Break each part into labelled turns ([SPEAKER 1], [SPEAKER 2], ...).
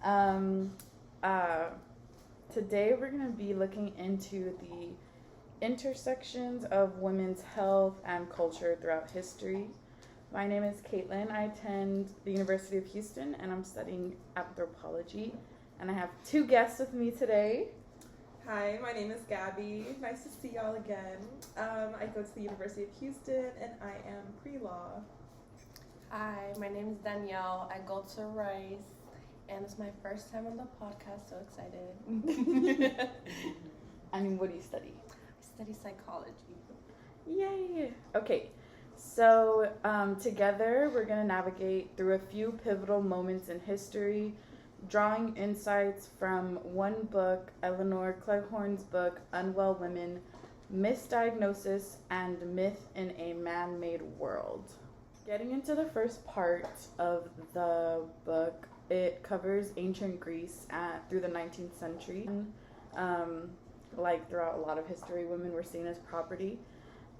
[SPEAKER 1] Um, uh, Today we're going to be looking into the intersections of women's health and culture throughout history. My name is Caitlin. I attend the University of Houston and I'm studying anthropology. And I have two guests with me today.
[SPEAKER 2] Hi, my name is Gabby. Nice to see y'all again. I go to the University of Houston and I am pre-law.
[SPEAKER 3] Hi, my name is Danielle. I go to Rice and it's my first time on the podcast, so excited.
[SPEAKER 1] What do you study?
[SPEAKER 3] I study psychology.
[SPEAKER 1] Yay! Okay, so together we're going to navigate through a few pivotal moments in history, drawing insights from one book, Elinor Cleghorn's book, Unwell Women, Misdiagnosis and Myth in a Man-Made World. Getting into the first part of the book, it covers ancient Greece through the 19th century. Like throughout a lot of history, women were seen as property.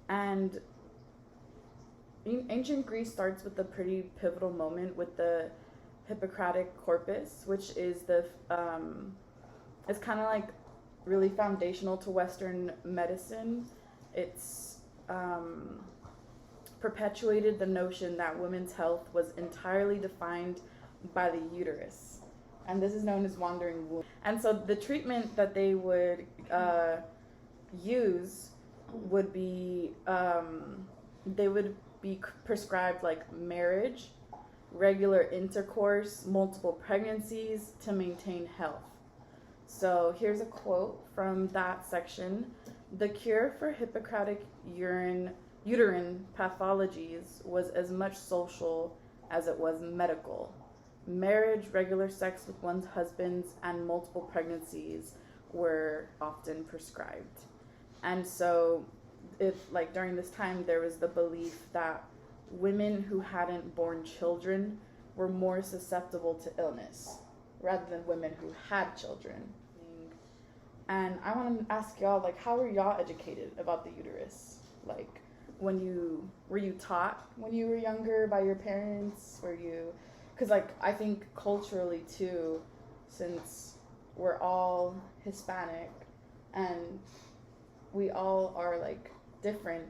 [SPEAKER 1] And ancient Greece starts with a pretty pivotal moment with the Hippocratic corpus, which is it's kind of like really foundational to Western medicine. It's perpetuated the notion that women's health was entirely defined by the uterus, and this is known as wandering womb. And so the treatment that they would use would be they would be prescribed like marriage, regular intercourse, multiple pregnancies to maintain health. So here's a quote from that section. The cure for Hippocratic uterine pathologies was as much social as it was medical. Marriage, regular sex with one's husbands, and multiple pregnancies were often prescribed. And so during this time there was the belief that women who hadn't born children were more susceptible to illness rather than women who had children. And I want to ask y'all, how were y'all educated about the uterus? Were you taught when you were younger by your parents? Because I think culturally too, since we're all Hispanic and we all are different,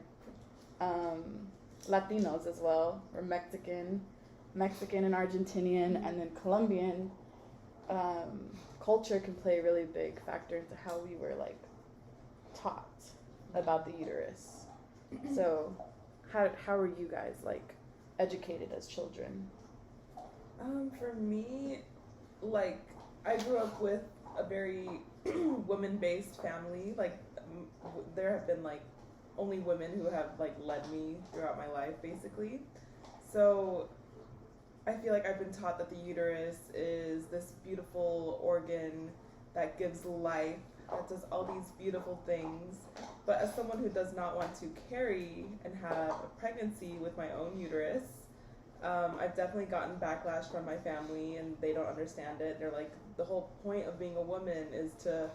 [SPEAKER 1] Latinos as well. We're Mexican and Argentinian, and then Colombian. Culture can play a really big factor into how we were taught about the uterus. So, how were you guys educated as children?
[SPEAKER 2] For me, I grew up with a very women-based family. There have been only women who have led me throughout my life, basically. So I feel like I've been taught that the uterus is this beautiful organ that gives life, that does all these beautiful things. But as someone who does not want to carry and have a pregnancy with my own uterus, I've definitely gotten backlash from my family, and they don't understand it. They're like, the whole point of being a woman is to,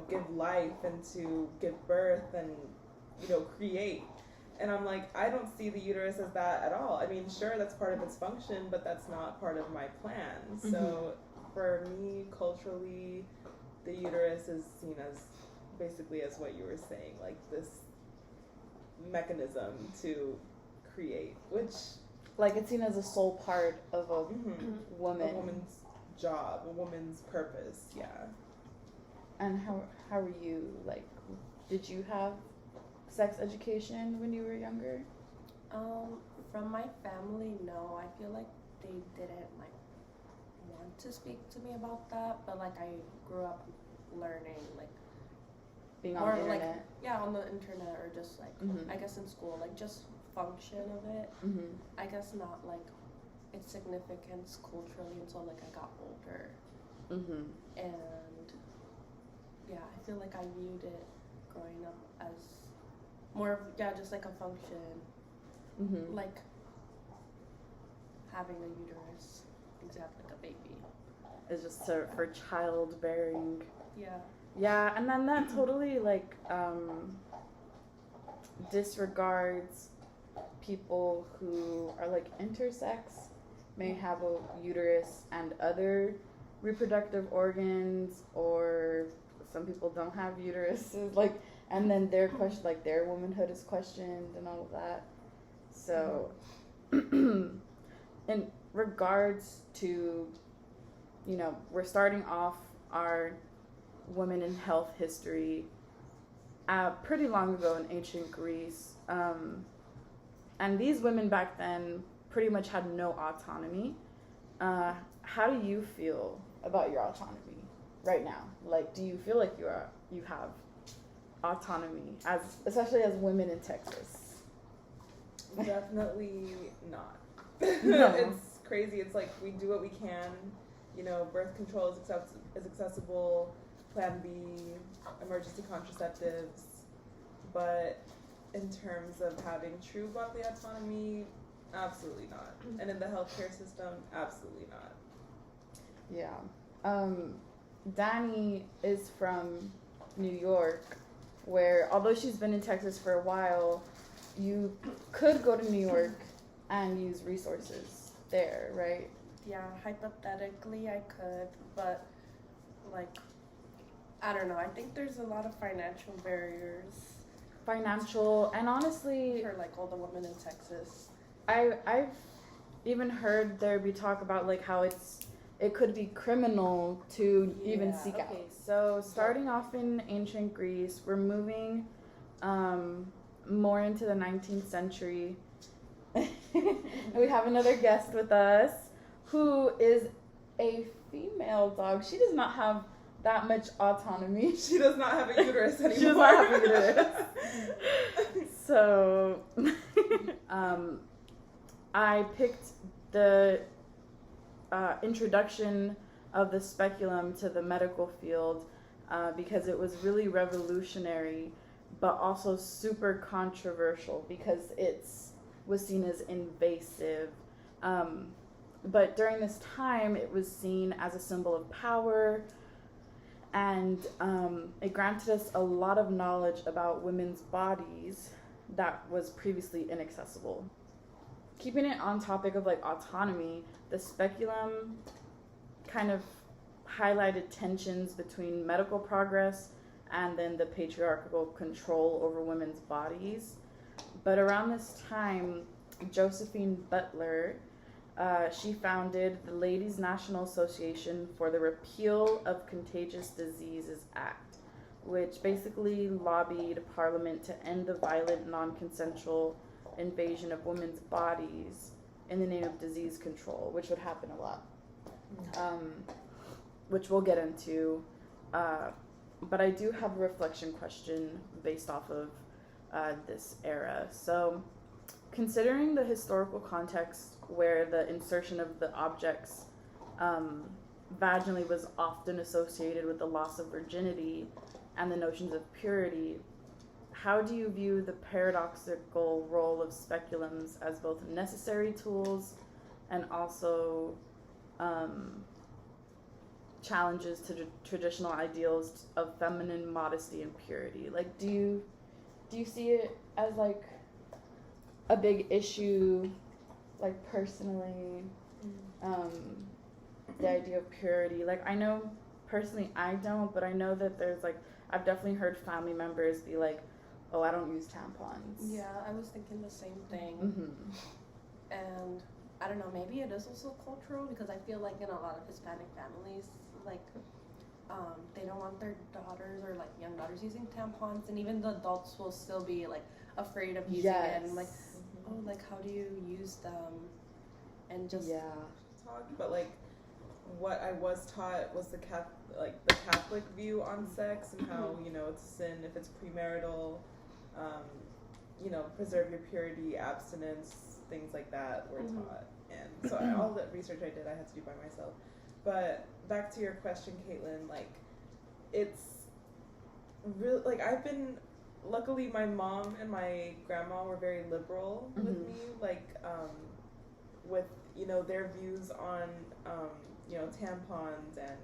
[SPEAKER 2] give life and to give birth and, create. And I'm like, I don't see the uterus as that at all. I mean, sure, that's part of its function, but that's not part of my plan. Mm-hmm. So for me, culturally, the uterus is seen as basically as what you were saying, this mechanism to create, which...
[SPEAKER 1] it's seen as a sole part of a woman.
[SPEAKER 2] A woman's job, a woman's purpose, yeah.
[SPEAKER 1] And how were you, did you have sex education when you were younger?
[SPEAKER 3] From my family, no. I feel like they didn't want to speak to me about that, but I grew up learning
[SPEAKER 1] being on the internet.
[SPEAKER 3] On the internet, or just I guess in school, just function of it. I guess not its significance culturally until I got older. And yeah, I feel I viewed it growing up as more of just a function, having a uterus, exactly like a baby.
[SPEAKER 1] It's just for childbearing.
[SPEAKER 3] Yeah,
[SPEAKER 1] and then that totally disregards people who are intersex, may have a uterus, and other reproductive organs, or some people don't have uteruses, like, and then their question, like their womanhood is questioned and all of that. So in regards to, you know, we're starting off our women in health history pretty long ago in ancient Greece. And these women back then pretty much had no autonomy. How do you feel about your autonomy right now? Like, do you feel like you have autonomy, especially as women in Texas?
[SPEAKER 2] Definitely not.
[SPEAKER 1] No.
[SPEAKER 2] It's crazy. It's like we do what we can. You know, birth control is accessible, Plan B, emergency contraceptives, but in terms of having true bodily autonomy, absolutely not. And in the healthcare system, absolutely not.
[SPEAKER 1] Yeah. Danny is from New York, where although she's been in Texas for a while, you could go to New York and use resources there, right?
[SPEAKER 3] Yeah, hypothetically I could, but like, I don't know. I think there's a lot of financial barriers.
[SPEAKER 1] Financial, and honestly,
[SPEAKER 3] For like all the women in Texas.
[SPEAKER 1] I've even heard there be talk about like how it could be criminal to even seek out. Okay, so starting off in ancient Greece, we're moving more into the 19th century. We have another guest with us who is a female dog. She does not have that much autonomy.
[SPEAKER 2] She does not have a uterus anymore.
[SPEAKER 1] She does not have a uterus. So, I picked the introduction of the speculum to the medical field because it was really revolutionary, but also super controversial because was seen as invasive. But during this time, it was seen as a symbol of power, and it granted us a lot of knowledge about women's bodies that was previously inaccessible. Keeping it on topic of like autonomy, the speculum kind of highlighted tensions between medical progress and then the patriarchal control over women's bodies. But around this time, Josephine Butler, she founded the Ladies' National Association for the Repeal of Contagious Diseases Act, which basically lobbied Parliament to end the violent, non-consensual invasion of women's bodies in the name of disease control, which would happen a lot, which we'll get into. But I do have a reflection question based off of this era. So, considering the historical context where the insertion of the objects vaginally was often associated with the loss of virginity and the notions of purity, how do you view the paradoxical role of speculums as both necessary tools and also challenges to traditional ideals of feminine modesty and purity? Like, do you see it as like a big issue, like personally, the idea of purity? Like, I know personally I don't, but I know that there's like, I've definitely heard family members be like, oh, I don't use tampons.
[SPEAKER 3] Yeah, I was thinking the same thing.
[SPEAKER 1] Mm-hmm.
[SPEAKER 3] And I don't know, maybe it is also cultural, because I feel like in a lot of Hispanic families, like, they don't want their daughters or like young daughters using tampons, and even the adults will still be like afraid of using it, and like, oh, like how do you use them? And just
[SPEAKER 2] But like, what I was taught was the Catholic view on sex and how, you know, it's a sin if it's premarital. You know, preserve your purity, abstinence, things like that were taught. And so all the research I did, I had to do by myself. But back to your question, Caitlin, like, it's really, like, luckily my mom and my grandma were very liberal with me, like, with, you know, their views on, you know, tampons and,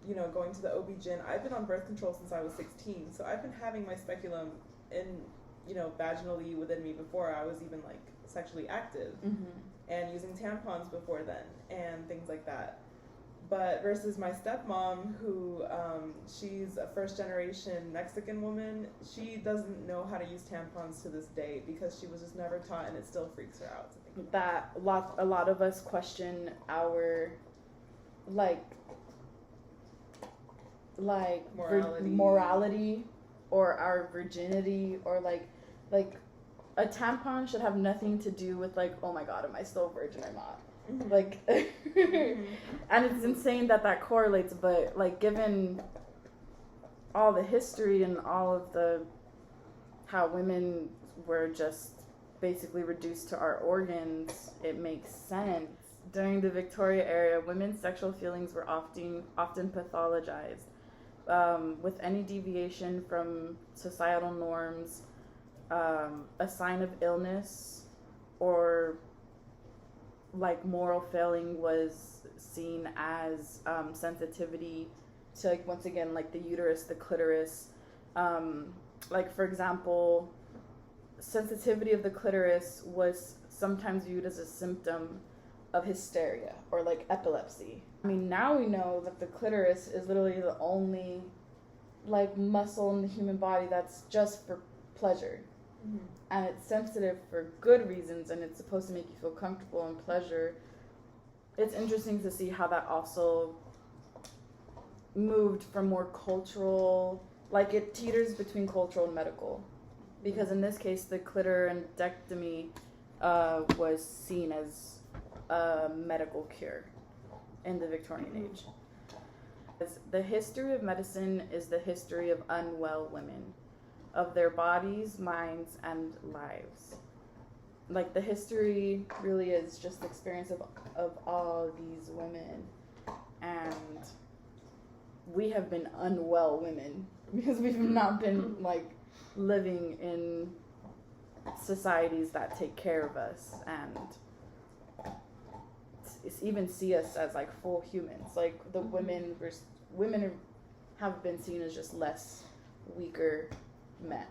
[SPEAKER 2] you know, going to the OB-GYN. I've been on birth control since I was 16, so I've been having my speculum in, you know, vaginally within me before I was even, like, sexually active, and using tampons before then, and things like that. But versus my stepmom, who she's a first-generation Mexican woman, she doesn't know how to use tampons to this day because she was just never taught, and it still freaks her out.
[SPEAKER 1] That a lot of us question our morality or our virginity, or like a tampon should have nothing to do with like, oh my god, am I still a virgin or not? Mm-hmm. Like and it's insane that correlates, but like given all the history and all of the how women were just basically reduced to our organs, it makes sense. During the Victoria era, women's sexual feelings were often pathologized, with any deviation from societal norms a sign of illness or like moral failing was seen as sensitivity to, like, once again, like the uterus, the clitoris. Like, for example, sensitivity of the clitoris was sometimes viewed as a symptom of hysteria or like epilepsy. I mean, now we know that the clitoris is literally the only like muscle in the human body that's just for pleasure. Mm-hmm. And it's sensitive for good reasons, and it's supposed to make you feel comfortable and pleasure. It's interesting to see how that also moved from more cultural, like it teeters between cultural and medical. Because in this case, the clitoridectomy was seen as a medical cure in the Victorian age. The history of medicine is the history of unwell women, of their bodies, minds, and lives. Like, the history really is just the experience of all these women. And we have been unwell women because we've not been, like, living in societies that take care of us and even see us as, like, full humans. Like, the women have been seen as just weaker men.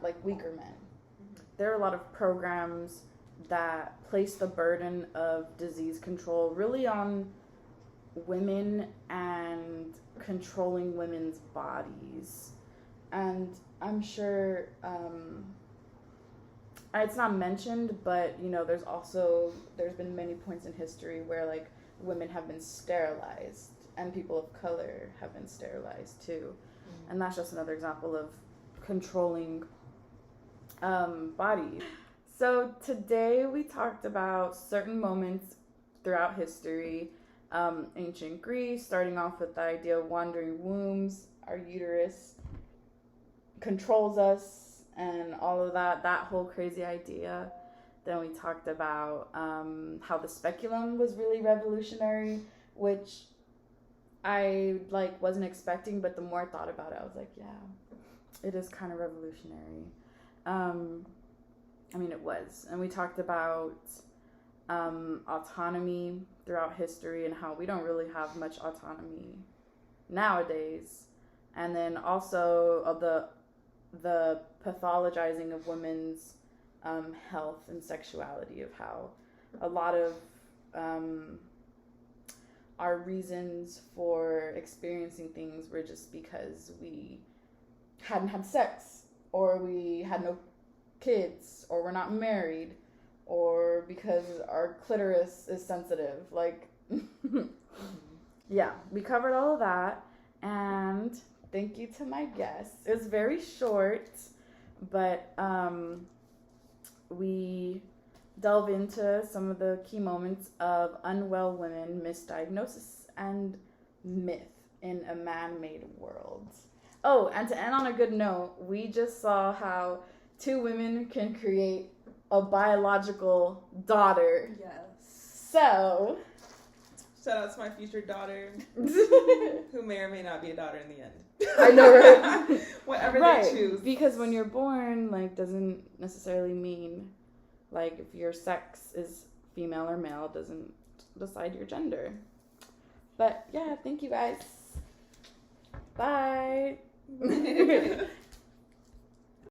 [SPEAKER 1] There are a lot of programs that place the burden of disease control really on women and controlling women's bodies. And I'm sure it's not mentioned, but you know, there's been many points in history where like women have been sterilized and people of color have been sterilized too. Mm-hmm. And that's just another example of controlling bodies. So today we talked about certain moments throughout history, ancient Greece, starting off with the idea of wandering wombs, our uterus controls us, and all of that whole crazy idea. Then we talked about how the speculum was really revolutionary, which I wasn't expecting, but the more I thought about it, I was like, yeah, it is kind of revolutionary. I mean, it was. And we talked about autonomy throughout history and how we don't really have much autonomy nowadays. And then also of the pathologizing of women's health and sexuality, of how a lot of our reasons for experiencing things were just because we hadn't had sex, or we had no kids, or we're not married, or because our clitoris is sensitive. Like, yeah, we covered all of that, and thank you to my guests. It was very short, but we delve into some of the key moments of unwell women, misdiagnosis, and myth in a man-made world. Oh, and to end on a good note, we just saw how 2 women can create a biological daughter.
[SPEAKER 3] Yes.
[SPEAKER 1] So,
[SPEAKER 2] shout out to my future daughter, who may or may not be a daughter in the end.
[SPEAKER 1] I know, right?
[SPEAKER 2] Whatever
[SPEAKER 1] right.
[SPEAKER 2] they choose.
[SPEAKER 1] Because when you're born, doesn't necessarily mean, if your sex is female or male, doesn't decide your gender. But, yeah, thank you guys. Bye.